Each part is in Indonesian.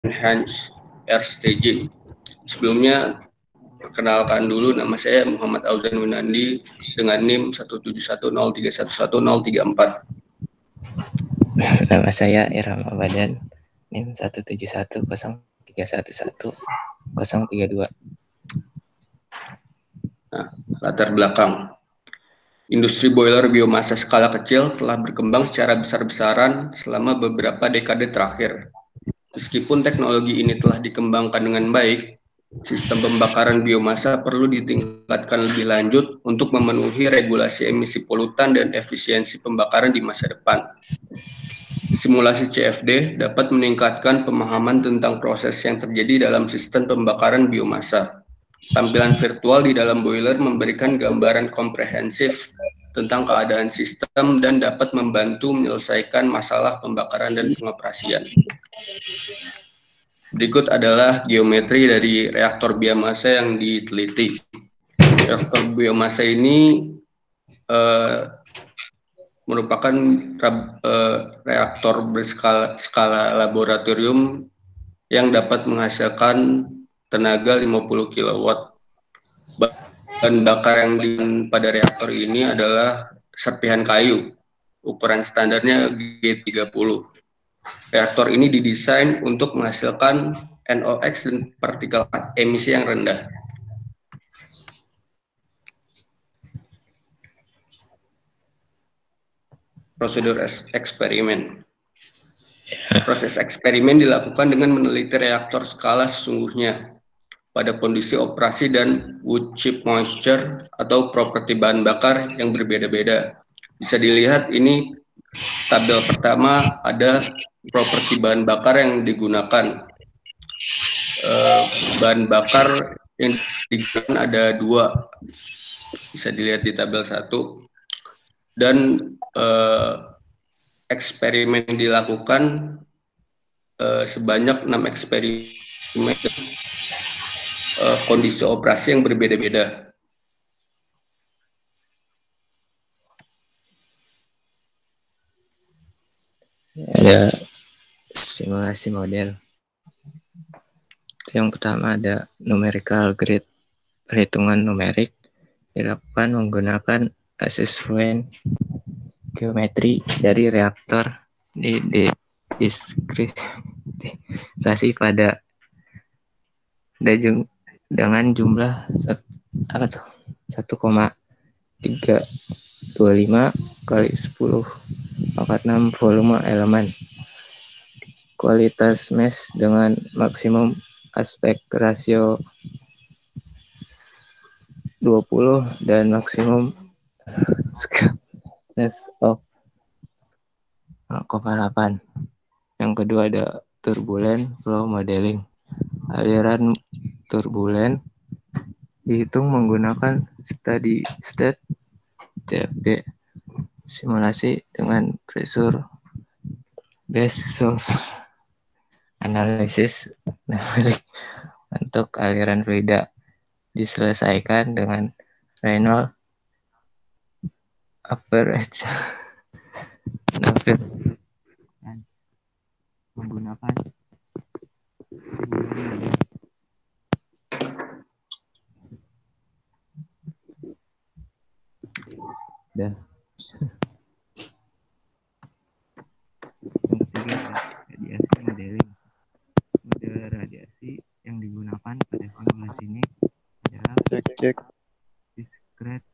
Enhanced Air Staging. Sebelumnya, perkenalkan dulu, nama saya Muhammad Auzan Winandi dengan NIM 17103111034. Nama saya Irham Abadan, NIM 17103111032. Nah, latar belakang. Industri boiler biomasa skala kecil telah berkembang secara besar-besaran selama beberapa dekade terakhir. Meskipun teknologi ini telah dikembangkan dengan baik, sistem pembakaran biomasa perlu ditingkatkan lebih lanjut untuk memenuhi regulasi emisi polutan dan efisiensi pembakaran di masa depan. Simulasi CFD dapat meningkatkan pemahaman tentang proses yang terjadi dalam sistem pembakaran biomasa. Tampilan virtual di dalam boiler memberikan gambaran komprehensif tentang keadaan sistem dan dapat membantu menyelesaikan masalah pembakaran dan pengoperasian. Berikut adalah geometri dari reaktor biomasa yang diteliti. Reaktor biomasa ini merupakan reaktor berskala laboratorium yang dapat menghasilkan tenaga 50 kW. Bahan bakar yang pada reaktor ini adalah serpihan kayu. Ukuran standarnya G30. Reaktor ini didesain untuk menghasilkan NOx dan partikel emisi yang rendah. Prosedur eksperimen. Proses eksperimen dilakukan dengan meneliti reaktor skala sesungguhnya pada kondisi operasi dan wood chip moisture atau properti bahan bakar yang berbeda-beda. Bisa dilihat ini tabel pertama ada properti bahan bakar yang digunakan. Bahan bakar yang digunakan ada 2, bisa dilihat di tabel 1. Dan eksperimen yang dilakukan sebanyak 6 eksperimen kondisi operasi yang berbeda-beda. Ada simulasi model. Yang pertama ada numerical grid, perhitungan numerik dilakukan menggunakan asesmen geometri dari reaktor diskrisasi pada dengan jumlah 1,325 kali 10⁻⁶ volume elemen. Kualitas mesh dengan maksimum aspek rasio 20 dan maksimum skewness of 0,8. Yang kedua ada turbulent flow modeling. Aliran turbulen dihitung menggunakan steady state CFD, simulasi dengan pressure based analisis numerik untuk aliran fluida diselesaikan dengan Reynolds average menggunakan dan yang ketiga radiasi modeling. Model radiasi yang digunakan pada simulasi ini adalah discrete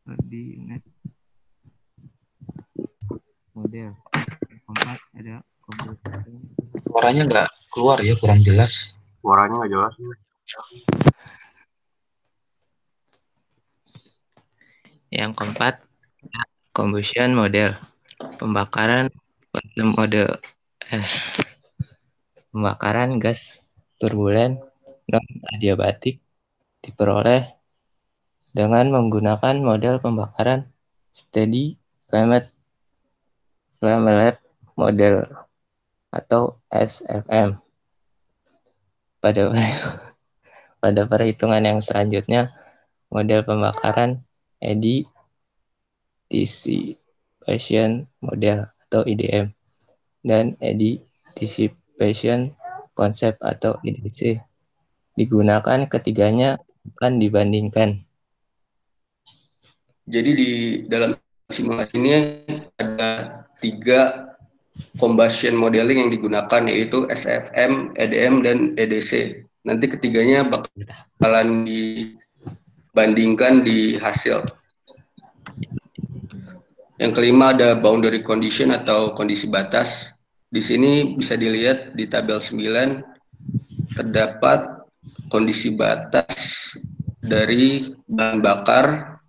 coordinate model. Yang keempat ada komputer. Suaranya nggak keluar ya, kurang jelas. Suaranya nggak jelas. Yang keempat, combustion model, pembakaran pembakaran gas turbulen non adiabatik diperoleh dengan menggunakan model pembakaran steady flamelet model atau SFM. Pada perhitungan yang selanjutnya, model pembakaran eddy dissipation model atau IDM dan eddy Expression Concept atau EDC. Digunakan ketiganya akan dibandingkan. Jadi di dalam simulasi ini ada 3 combustion modeling yang digunakan, yaitu SFM, EDM, dan EDC. Nanti ketiganya bakalan dibandingkan di hasil. Yang kelima ada boundary condition atau kondisi batas. Di sini bisa dilihat di tabel 9 terdapat kondisi batas dari bahan bakar,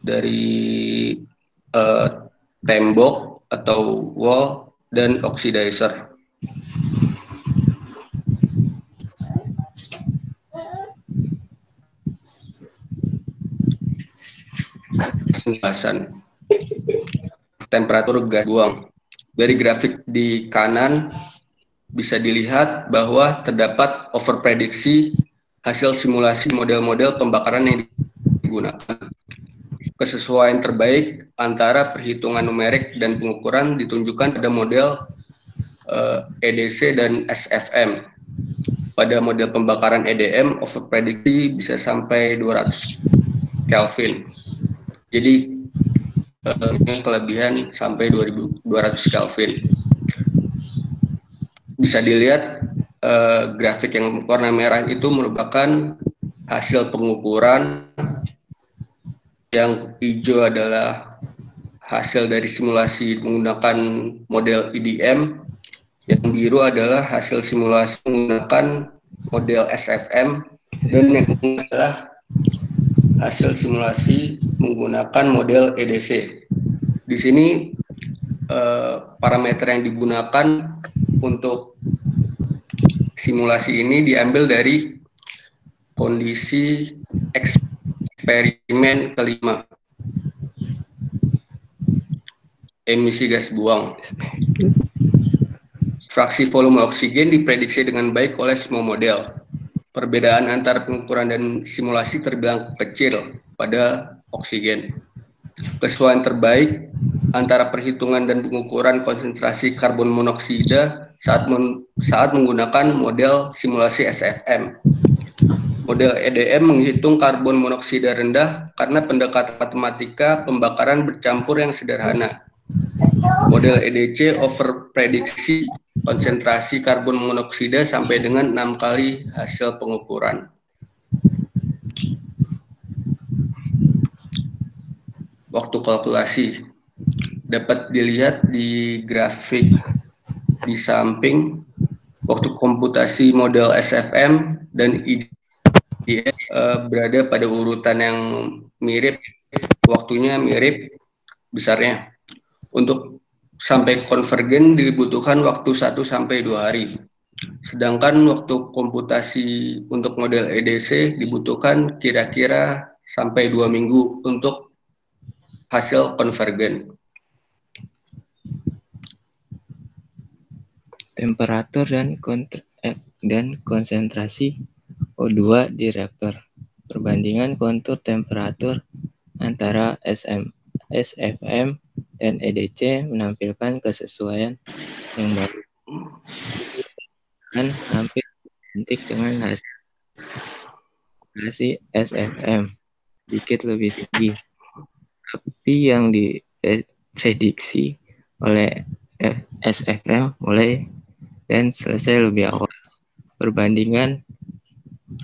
dari tembok atau wall, dan oxidizer. Penjelasan temperatur gas buang. Dari grafik di kanan bisa dilihat bahwa terdapat overprediksi hasil simulasi model-model pembakaran yang digunakan. Kesesuaian terbaik antara perhitungan numerik dan pengukuran ditunjukkan pada model EDC dan SFM. Pada model pembakaran EDM, overprediksi bisa sampai 200 Kelvin. Jadi kelebihan sampai 2200 Kelvin. Bisa dilihat grafik yang warna merah itu merupakan hasil pengukuran, yang hijau adalah hasil dari simulasi menggunakan model EDM, yang biru adalah hasil simulasi menggunakan model SFM, dan yang kemudian adalah hasil simulasi menggunakan model EDC. Di sini parameter yang digunakan untuk simulasi ini diambil dari kondisi eksperimen kelima, emisi gas buang. Fraksi volume oksigen diprediksi dengan baik oleh semua model. Perbedaan antara pengukuran dan simulasi terbilang kecil pada oksigen. Kesesuaian terbaik antara perhitungan dan pengukuran konsentrasi karbon monoksida saat menggunakan model simulasi SFM. Model EDM menghitung karbon monoksida rendah karena pendekatan matematika pembakaran bercampur yang sederhana. Model EDC overprediksi konsentrasi karbon monoksida sampai dengan 6 kali hasil pengukuran. Waktu kalkulasi dapat dilihat di grafik di samping. Waktu komputasi model SFM dan EDM berada pada urutan yang mirip, waktunya mirip, besarnya. Untuk sampai konvergen dibutuhkan waktu 1-2 hari. Sedangkan waktu komputasi untuk model EDC dibutuhkan kira-kira sampai 2 minggu untuk hasil konvergen. Temperatur dan konsentrasi O2 di reaktor. Perbandingan kontur temperatur antara SFM dan EDC menampilkan kesesuaian yang baik dan hampir identik dengan hasil SFM, sedikit lebih tinggi. Tapi yang diprediksi oleh SFM mulai dan selesai lebih awal. Perbandingan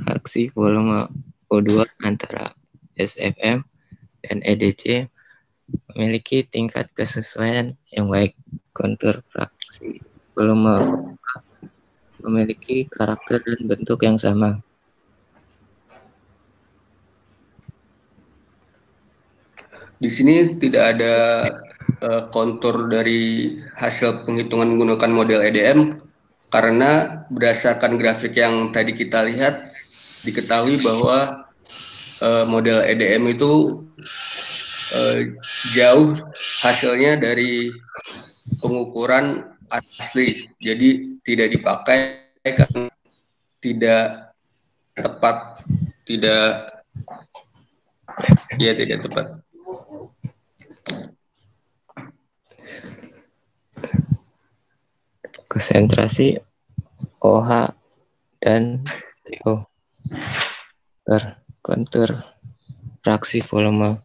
fraksi volume O2 antara SFM dan EDC memiliki tingkat kesesuaian yang baik. Kontur fraksi volume O2 memiliki karakter dan bentuk yang sama. Di sini tidak ada kontur dari hasil penghitungan menggunakan model EDM, karena berdasarkan grafik yang tadi kita lihat, diketahui bahwa model EDM itu jauh hasilnya dari pengukuran asli, jadi tidak dipakai karena tidak tepat, tidak tepat. konsentrasi OH dan CO per kontur fraksi volume.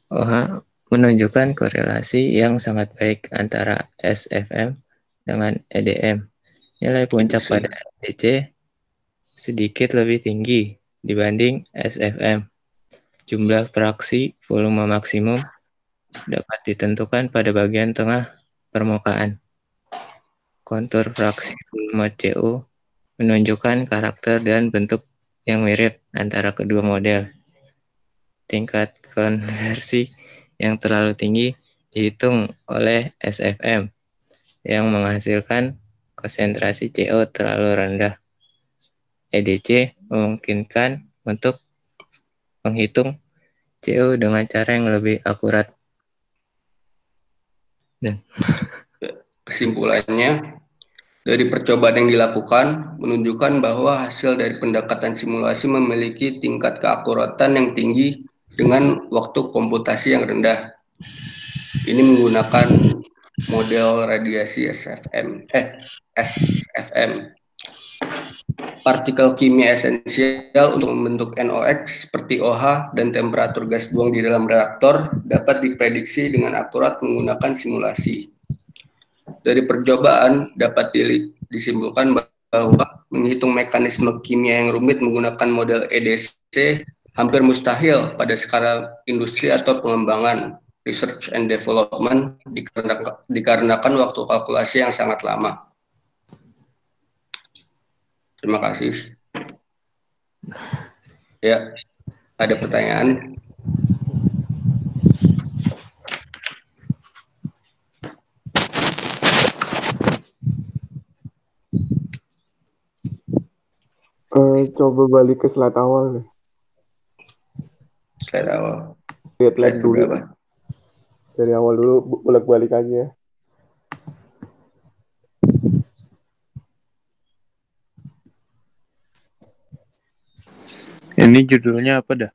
OH menunjukkan korelasi yang sangat baik antara SFM dengan EDM. Nilai puncak pada EDC sedikit lebih tinggi dibanding SFM. Jumlah fraksi volume maksimum dapat ditentukan pada bagian tengah permukaan. Kontur fraksi volume CO menunjukkan karakter dan bentuk yang mirip antara kedua model. Tingkat konversi yang terlalu tinggi dihitung oleh SFM yang menghasilkan konsentrasi CO terlalu rendah. EDC memungkinkan untuk menghitung CO dengan cara yang lebih akurat. Dan kesimpulannya, dari percobaan yang dilakukan menunjukkan bahwa hasil dari pendekatan simulasi memiliki tingkat keakuratan yang tinggi dengan waktu komputasi yang rendah. Ini menggunakan model radiasi SFM. Partikel kimia esensial untuk membentuk NOx seperti OH dan temperatur gas buang di dalam reaktor dapat diprediksi dengan akurat menggunakan simulasi. Dari percobaan dapat disimpulkan bahwa menghitung mekanisme kimia yang rumit menggunakan model EDC hampir mustahil pada skala industri atau pengembangan research and development dikarenakan waktu kalkulasi yang sangat lama. Terima kasih. Ya, ada pertanyaan? Coba balik ke slide awal nih. Slide awal. Lihat dulu. Berapa? Dari awal dulu, bolak-balik aja. Ini judulnya apa dah?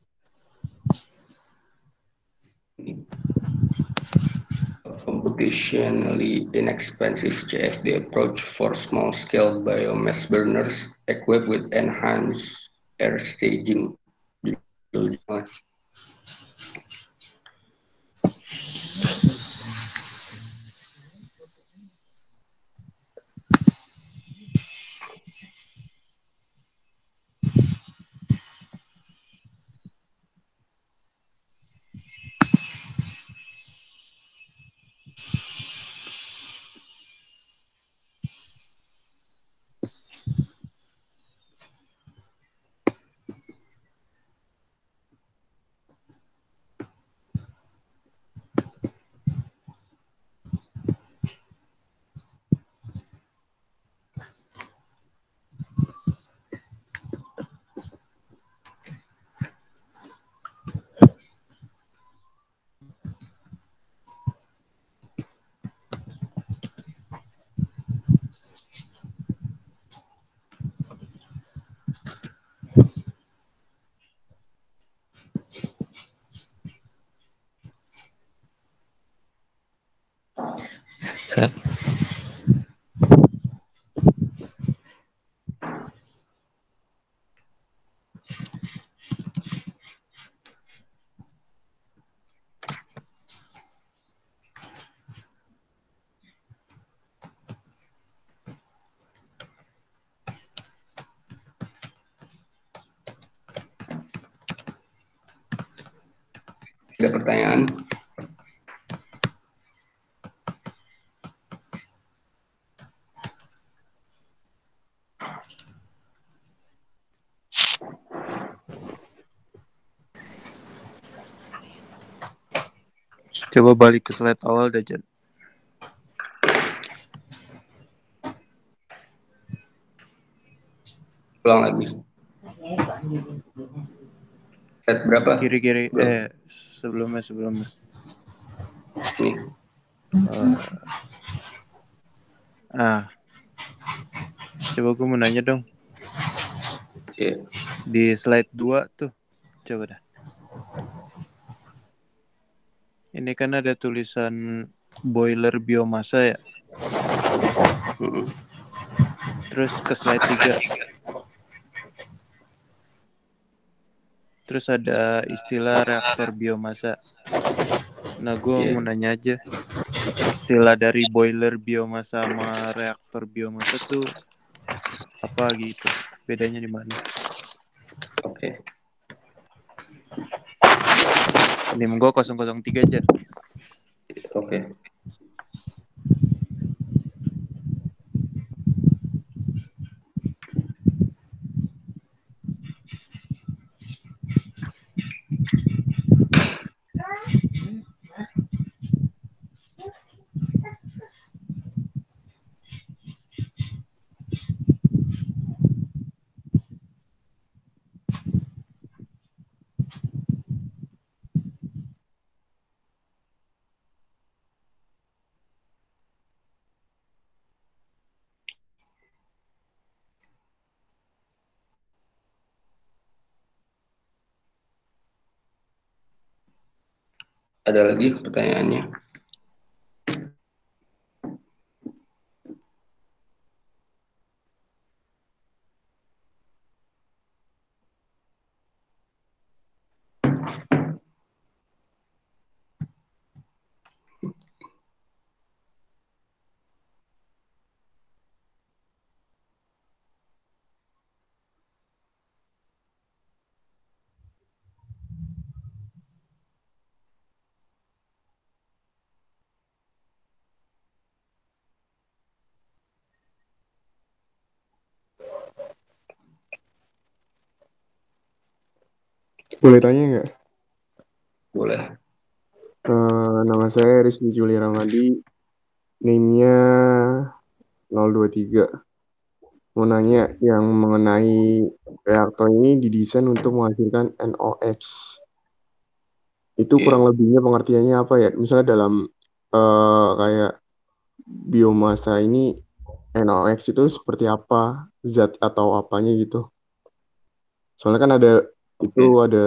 Computationally inexpensive CFD approach for small-scale biomass burners equipped with enhanced air staging. Ada pertanyaan? Coba balik ke slide awal dah, Jan. Ulang lagi. Slide berapa? Kiri-kiri, sebelumnya. Nih. Coba gue mau nanya dong. Yeah. Di slide 2 tuh, coba dah. Ini kan ada tulisan boiler biomasa ya. Mm-mm. Terus ke slide 3. Terus ada istilah reaktor biomasa. Nah, gue Iya. mau nanya aja. Istilah dari boiler biomasa sama reaktor biomasa tuh apa gitu? Bedanya di mana? Oke. NIM gue 003 aja. Oke. Ada lagi pertanyaannya? Boleh tanya nggak? Boleh. Nama saya Rizky Juli Ramadi, NIM-nya 023. Mau nanya yang mengenai reaktor ini didesain untuk menghasilkan NOx. Itu Iya. kurang lebihnya pengertiannya apa ya? Misalnya dalam kayak biomasa ini NOx itu seperti apa? Zat atau apanya gitu. Soalnya kan ada itu Oke. ada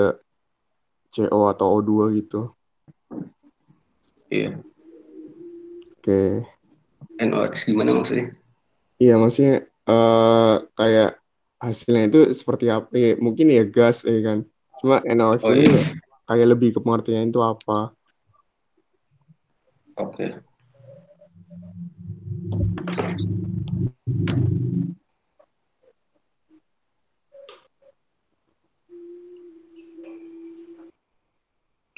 CO atau O2 gitu. Iya. Oke. NOx gimana maksudnya? Iya, maksudnya kayak hasilnya itu seperti apa? Ya, mungkin ya gas ya kan. Cuma NOx Oh ini iya. kayak lebih ke pengertian itu apa? Oke.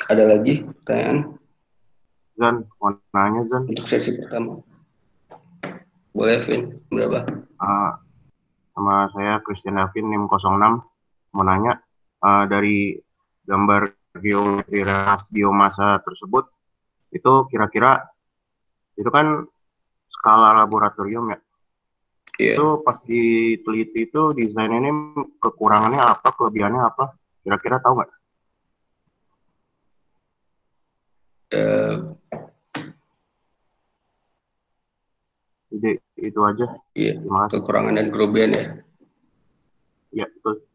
Ada lagi pertanyaan Zan, mau nanya Zan. untuk sesi pertama? Boleh, Vin. Berapa? Eh, Sama saya Christian Davin NIM 06. Mau nanya, dari gambar geometri biomasa tersebut, itu kira-kira itu kan skala laboratorium ya. Iya. Itu pas diteliti itu desain ini kekurangannya apa, kelebihannya apa? Kira-kira tahu nggak? Eh, Jadi itu aja. iya. Terima kasih. Kekurangan dan kelebihan ya. Ya, betul.